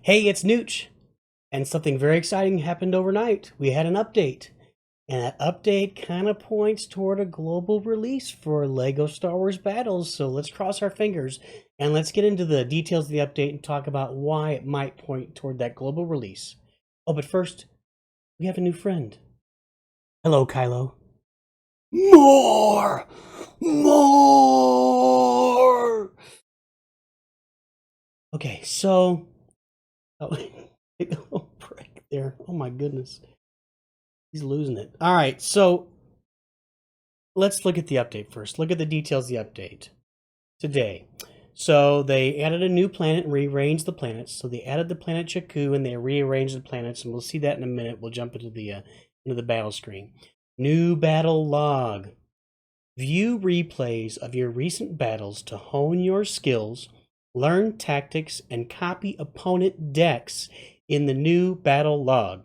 Hey, it's Nooch, and something very exciting happened overnight. We had an update, and that update kind of points toward a global release for Lego Star Wars Battles. So let's cross our fingers and let's get into the details of the update and talk about why it might point toward that global release. Oh, but first, we have a new friend. Hello, Kylo. More! More! Okay, so. Oh, big little break there. Oh my goodness. He's losing it. All right, so let's look at the update first. Look at the details of the update today. So they added a new planet and rearranged the planets. So they added the planet Jakku and they rearranged the planets, and we'll see that in a minute. We'll jump into the battle screen. New battle log. View replays of your recent battles to hone your skills, learn tactics, and copy opponent decks in the new battle log.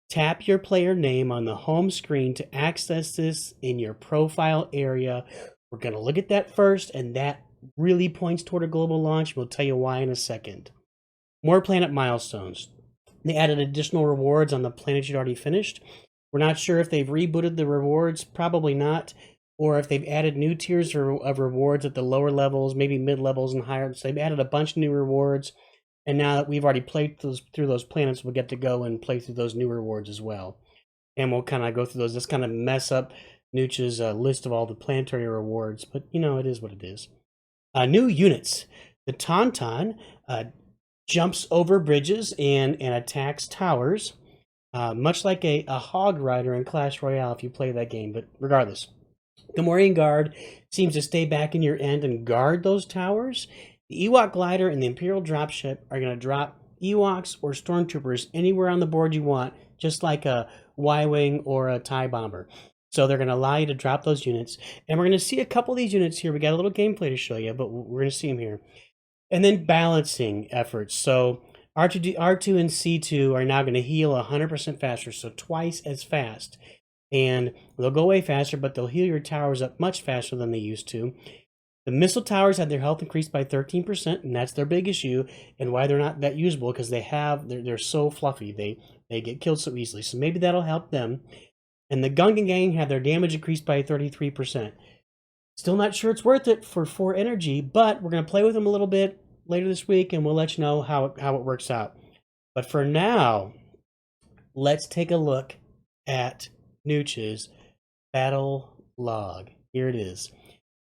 Tap your player name on the home screen to access this in your profile area. We're going to look at that first, and that really points toward a global launch. We'll tell you why in a second. More planet milestones. They added additional rewards on the planet you'd already finished. We're not sure if they've rebooted the rewards, probably not, or if they've added new tiers of rewards at the lower levels, maybe mid levels and higher. So they've added a bunch of new rewards. And now that we've already played through those planets, we'll get to go and play through those new rewards as well. And we'll kind of go through those. Just kind of mess up Nooch's list of all the planetary rewards. But, you know, it is what it is. New units. The Tauntaun jumps over bridges and attacks towers. Much like a Hog Rider in Clash Royale if you play that game. But regardless, Gamorrean Guard seems to stay back in your end and guard those towers. The Ewok Glider and the Imperial Dropship are going to drop Ewoks or Stormtroopers anywhere on the board you want, just like a Y-Wing or a TIE Bomber. So they're going to allow you to drop those units. And we're going to see a couple of these units here. We got a little gameplay to show you, but we're going to see them here. And then balancing efforts. So R2 and C2 are now going to heal 100% faster, so twice as fast. And they'll go away faster, but they'll heal your towers up much faster than they used to. The missile towers had their health increased by 13%, and that's their big issue, and why they're not that usable, because they're so fluffy. They get killed so easily. So maybe that'll help them. And the Gungan Gang had their damage increased by 33%. Still not sure it's worth it for 4 energy, but we're going to play with them a little bit later this week, and we'll let you know how it works out. But for now, let's take a look at Nooch's battle log. Here it is.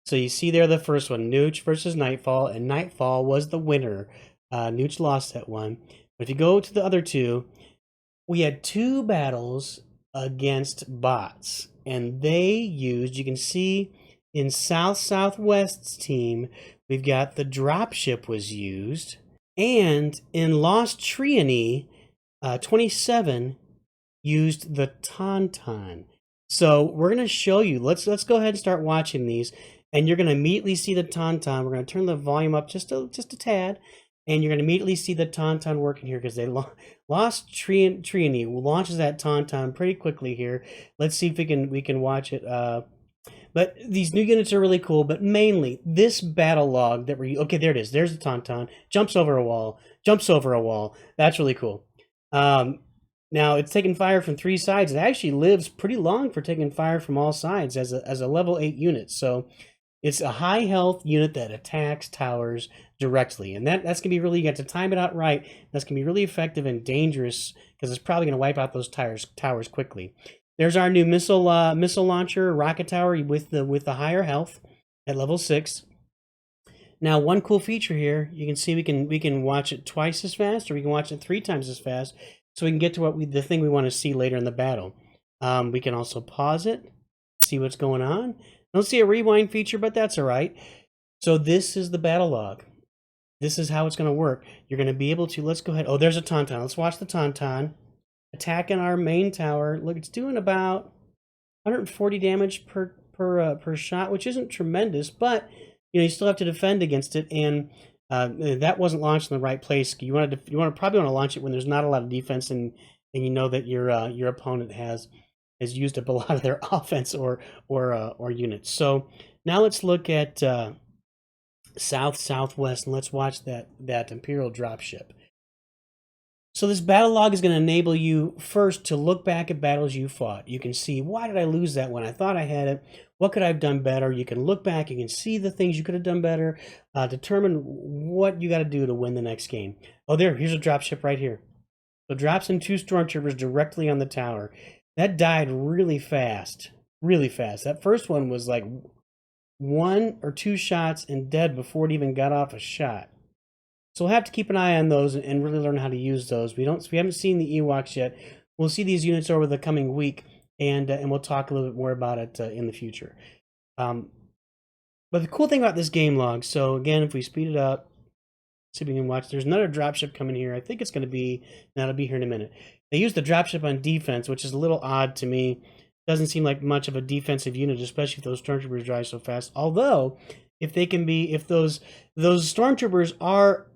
So you see there the first one, Nooch versus Nightfall, and Nightfall was the winner. Nooch lost that one. But if you go to the other two, we had 2 battles against bots, and they used, you can see in Southwest's team, we've got the dropship was used, and in Lost Triany, 27 used the Tauntaun. So we're going to show you. Let's go ahead and start watching these, and you're going to immediately see the Tauntaun. We're going to turn the volume up just a tad, and you're going to immediately see the Tauntaun working here because they Lost Triany launches that Tauntaun pretty quickly here. Let's see if we can watch it. But these new units are really cool, but mainly this battle log that okay, there it is. There's the Tauntaun. Jumps over a wall. That's really cool. Now it's taking fire from 3 sides. It actually lives pretty long for taking fire from all sides as a level 8 unit. So it's a high health unit that attacks towers directly. And that's going to be really, you got to time it out right. That's going to be really effective and dangerous because it's probably going to wipe out those towers quickly. There's our new missile launcher, rocket tower with the higher health at level 6. Now, one cool feature here, you can see we can watch it twice as fast, or we can watch it 3 times as fast, so we can get to the thing we want to see later in the battle. We can also pause it, see what's going on. I don't see a rewind feature, but that's all right. So this is the battle log. This is how it's going to work. You're going to be able to, let's go ahead. Oh, there's a Tauntaun. Let's watch the Tauntaun attacking our main tower. Look, it's doing about 140 damage per shot, which isn't tremendous, but you still have to defend against it. And that wasn't launched in the right place. You probably want to launch it when there's not a lot of defense, and you know that your opponent has used up a lot of their offense or units. So now let's look at Southwest, and let's watch that Imperial dropship. So this battle log is going to enable you first to look back at battles you fought. You can see, why did I lose that one? I thought I had it. What could I have done better? You can look back. You can see the things you could have done better. Determine what you got to do to win the next game. Oh, here's a dropship right here. So drops in 2 stormtroopers directly on the tower. That died really fast. Really fast. That first one was like 1 or 2 shots and dead before it even got off a shot. So we'll have to keep an eye on those and really learn how to use those. We haven't seen the Ewoks yet. We'll see these units over the coming week, and we'll talk a little bit more about it in the future. But the cool thing about this game log, so again, if we speed it up, see if we can watch. There's another dropship coming here. I think it's going to be, that'll be here in a minute. They use the dropship on defense, which is a little odd to me. Doesn't seem like much of a defensive unit, especially if those stormtroopers drive so fast. Although, if those stormtroopers are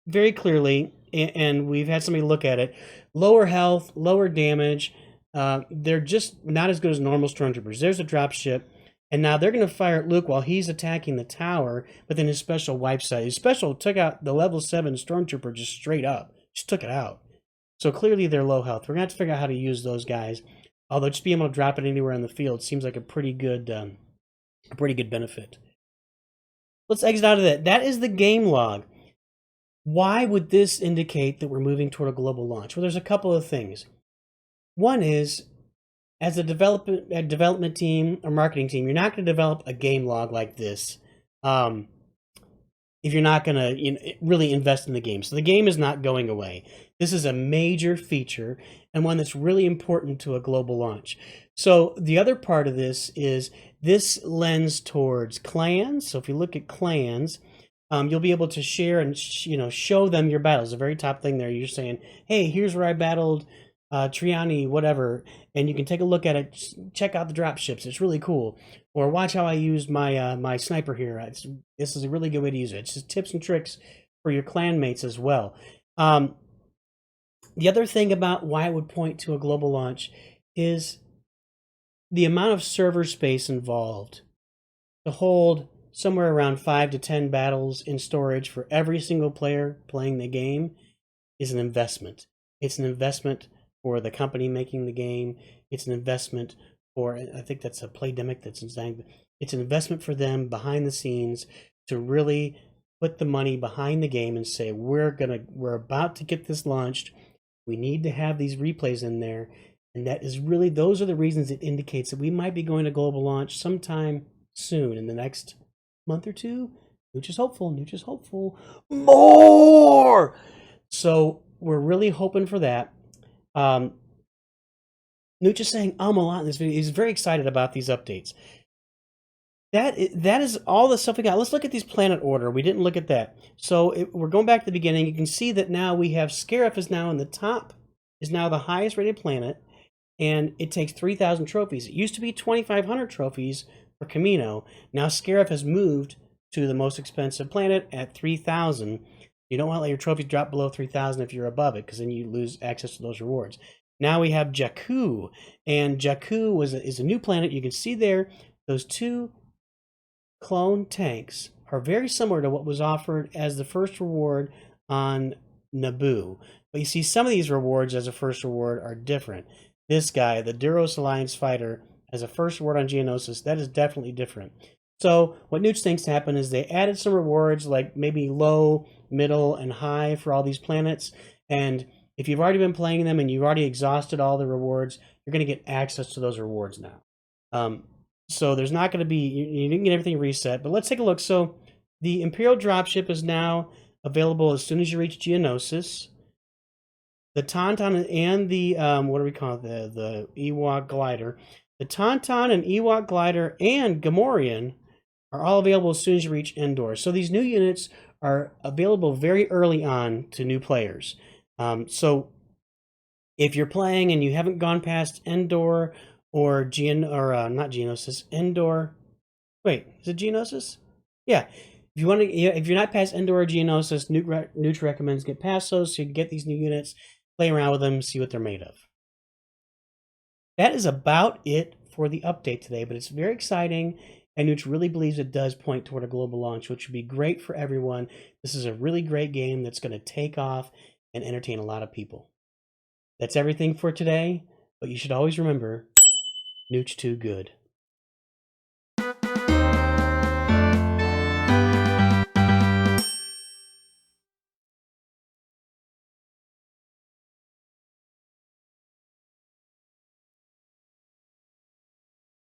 very clearly, and we've had somebody look at it, lower health, lower damage. They're just not as good as normal stormtroopers. There's a dropship, and now they're going to fire at Luke while he's attacking the tower, but then his special wipes out. His special took out the level 7 stormtrooper just straight up. Just took it out. So clearly they're low health. We're going to have to figure out how to use those guys. Although just being able to drop it anywhere on the field seems like a pretty good benefit. Let's exit out of that. That is the game log. Why would this indicate that we're moving toward a global launch? Well, there's a couple of things. One is, as a development team or marketing team, you're not going to develop a game log like this if you're not going to really invest in the game. So the game is not going away. This is a major feature and one that's really important to a global launch. So the other part of this is this lends towards clans. So if you look at clans, you'll be able to share and show them your battles. The very top thing there, you're saying, hey, here's where I battled Triani, whatever, and you can take a look at it. Check out the drop ships. It's really cool. Or watch how I used my my sniper here. This is a really good way to use it. It's just tips and tricks for your clan mates as well. The other thing about why it would point to a global launch is the amount of server space involved to hold somewhere around 5 to 10 battles in storage for every single player playing the game is an investment. It's an investment for the company making the game. It's an investment for, I think that's a Playdemic that's designed. It's an investment for them behind the scenes to really put the money behind the game and say, we're about to get this launched. We need to have these replays in there. And that is really, those are the reasons it indicates that we might be going to global launch sometime soon in the next month or two. Nooch is hopeful. More! So we're really hoping for that. Nooch is saying a lot in this video. He's very excited about these updates. That is all the stuff we got. Let's look at these planet order. We didn't look at that. So we're going back to the beginning. You can see that now we have Scarif is now in the top, is now the highest rated planet, and it takes 3,000 trophies. It used to be 2,500 trophies for Kamino. Now Scarif has moved to the most expensive planet at 3,000. You don't want to let your trophies drop below 3,000 if you're above it, because then you lose access to those rewards. Now we have Jakku, and Jakku is a new planet. You can see there those 2 clone tanks are very similar to what was offered as the first reward on Naboo. But you see some of these rewards as a first reward are different. This guy, the Duros Alliance fighter, as a first reward on Geonosis, that is definitely different. So what Nooch thinks happened is they added some rewards like maybe low, middle, and high for all these planets. And if you've already been playing them and you've already exhausted all the rewards, you're going to get access to those rewards now. So there's not going to be, you didn't get everything reset, but let's take a look. So the Imperial dropship is now available as soon as you reach Geonosis. The Tauntaun and the, what do we call it? The Ewok glider. The Tauntaun and Ewok glider and Gamorrean are all available as soon as you reach Endor. So these new units are available very early on to new players. So if you're playing and you haven't gone past Endor or not Geonosis, Endor. Wait, is it Geonosis? Yeah. If you're not past Endor or Geonosis, Nooch recommends get past those so you can get these new units, play around with them, see what they're made of. That is about it for the update today, but it's very exciting, and Nooch really believes it does point toward a global launch, which would be great for everyone. This is a really great game that's going to take off and entertain a lot of people. That's everything for today, but you should always remember, Nooch too good.